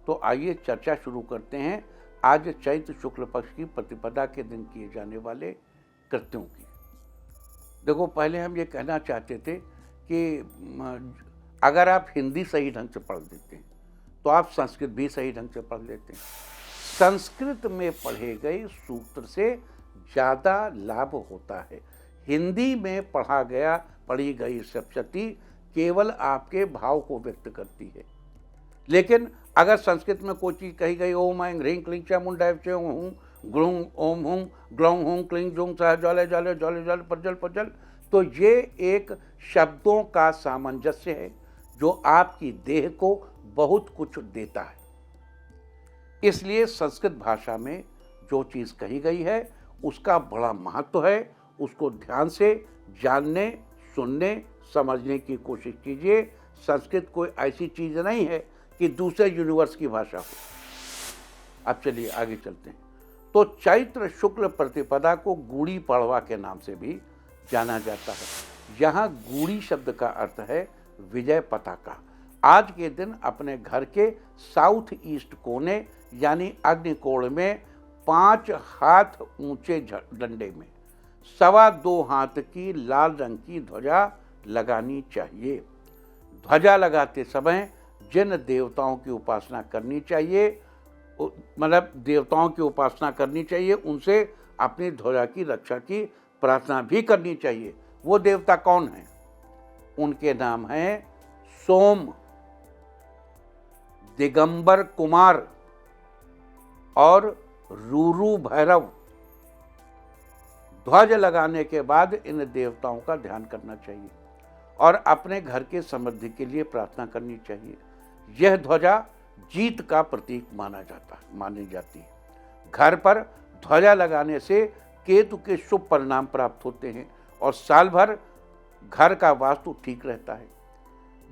तो आइए चर्चा शुरू करते हैं आज चैत्र शुक्ल पक्ष की प्रतिपदा के दिन किए जाने वाले कृत्यों की। देखो, पहले हम ये कहना चाहते थे कि अगर आप हिंदी सही ढंग से पढ़ लेते हैं तो आप संस्कृत भी सही ढंग से पढ़ लेते हैं। संस्कृत में पढ़े गए सूत्र से ज़्यादा लाभ होता है। हिंदी में पढ़ी गई सप्तशती केवल आपके भाव को व्यक्त करती है, लेकिन अगर संस्कृत में कोई चीज़ कही गई, ओम ऐं ह्रीं क्लीं चामुंडाय हूँ ग्लूं ओम हूँ ग्लौं हूँ क्लीं जुं सह ज्वाले ज्वाले ज्वाले ज्वाले प्रज्वल प्रज्वल, तो ये एक शब्दों का सामंजस्य है जो आपकी देह को बहुत कुछ देता है। इसलिए संस्कृत भाषा में जो चीज़ कही गई है उसका बड़ा महत्व है। उसको ध्यान से जानने, सुनने, समझने की कोशिश कीजिए। संस्कृत कोई ऐसी चीज़ नहीं है कि दूसरे यूनिवर्स की भाषा हो। अब चलिए आगे चलते हैं। तो चैत्र शुक्ल प्रतिपदा को गुड़ी पड़वा के नाम से भी जाना जाता है। यहाँ गुड़ी शब्द का अर्थ है विजय पताका। आज के दिन अपने घर के साउथ ईस्ट कोने यानी अग्निकोण में 5 हाथ ऊंचे डंडे में 2.25 हाथ की लाल रंग की ध्वजा लगानी चाहिए। ध्वजा लगाते समय जिन देवताओं की उपासना करनी चाहिए, मतलब देवताओं की उपासना करनी चाहिए, उनसे अपनी ध्वजा की रक्षा की प्रार्थना भी करनी चाहिए। वो देवता कौन हैं? उनके नाम हैं सोम, दिगंबर कुमार और रूरू भैरव। ध्वज लगाने के बाद इन देवताओं का ध्यान करना चाहिए और अपने घर के समृद्धि के लिए प्रार्थना करनी चाहिए। यह ध्वजा जीत का प्रतीक मानी जाती है। घर पर ध्वजा लगाने से केतु के शुभ परिणाम प्राप्त होते हैं और साल भर घर का वास्तु ठीक रहता है।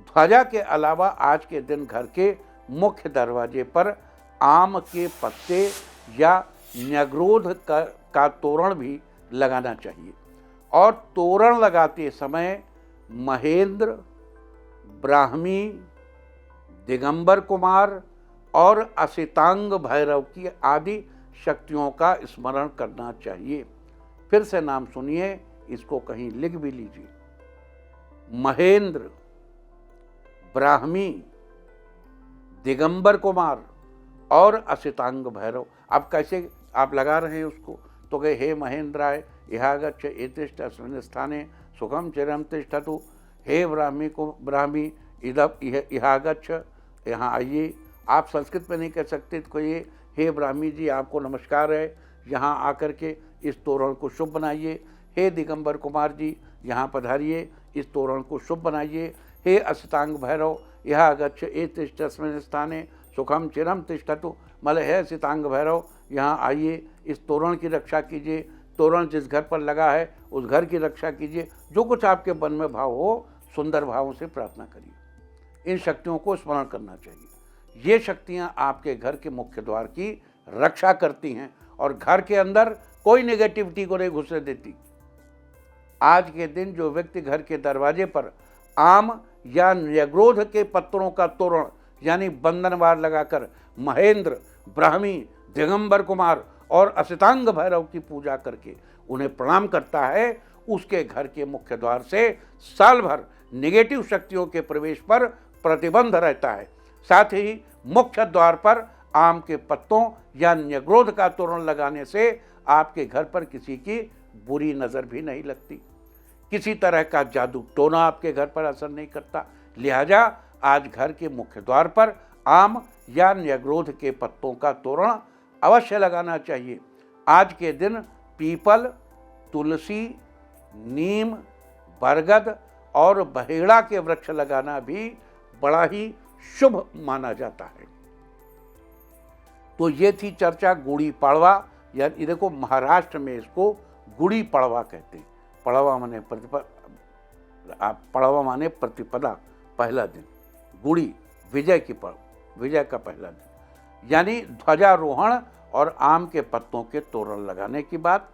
ध्वजा के अलावा आज के दिन घर के मुख्य दरवाजे पर आम के पत्ते या न्यग्रोध का तोरण भी लगाना चाहिए और तोरण लगाते समय महेंद्र, ब्राह्मी, दिगंबर कुमार और असितांग भैरव की आदि शक्तियों का स्मरण करना चाहिए। फिर से नाम सुनिए, इसको कहीं लिख भी लीजिए। महेंद्र, ब्राह्मी, दिगंबर कुमार और असितांग भैरव। अब कैसे आप लगा रहे हैं उसको? तो कहे हे महेंद्राय इहागच्छ एतिष्ठ अस्मिन् स्थाने सुखम चिरम तिष्ठतु। हे ब्राह्मी इहागच्छ, यहाँ आइए। आप संस्कृत में नहीं कह सकते तो ये हे ब्राह्मी जी आपको नमस्कार है, यहाँ आकर के इस तोरण को शुभ बनाइए। हे दिगंबर कुमार जी यहाँ पधारिए, इस तोरण को शुभ बनाइए। हे असितांग भैरव यह गच्छ एतिष्ठ अस्मिन् स्थाने सुखम चिरम तिष्ठतु, मतलब हे असितांग भैरव यहाँ आइए, इस तोरण की रक्षा कीजिए। तोरण जिस घर पर लगा है उस घर की रक्षा कीजिए। जो कुछ आपके मन में भाव हो, सुंदर भावों से प्रार्थना करिए। इन शक्तियों को स्मरण करना चाहिए। ये शक्तियाँ आपके घर के मुख्य द्वार की रक्षा करती हैं और घर के अंदर कोई नेगेटिविटी को नहीं घुसने देती। आज के दिन जो व्यक्ति घर के दरवाजे पर आम या न्यग्रोध के पत्रों का तोरण यानी बंधनवार लगाकर महेंद्र, ब्राह्मी, दिगंबर कुमार और असितांग भैरव की पूजा करके उन्हें प्रणाम करता है, उसके घर के मुख्य द्वार से साल भर नेगेटिव शक्तियों के प्रवेश पर प्रतिबंध रहता है। साथ ही मुख्य द्वार पर आम के पत्तों या न्यग्रोध का तोरण लगाने से आपके घर पर किसी की बुरी नज़र भी नहीं लगती। किसी तरह का जादू टोना आपके घर पर असर नहीं करता। लिहाजा आज घर के मुख्य द्वार पर आम या न्यग्रोध के पत्तों का तोरण अवश्य लगाना चाहिए। आज के दिन पीपल, तुलसी, नीम, बरगद और बहेड़ा के वृक्ष लगाना भी बड़ा ही शुभ माना जाता है। तो ये थी चर्चा गुड़ी पड़वा, या देखो महाराष्ट्र में इसको गुड़ी पड़वा कहते हैं। पड़वा माने प्रतिपदा, पहला दिन। गुड़ी विजय का पहला दिन, यानी ध्वजारोहण और आम के पत्तों के तोरण लगाने की बात।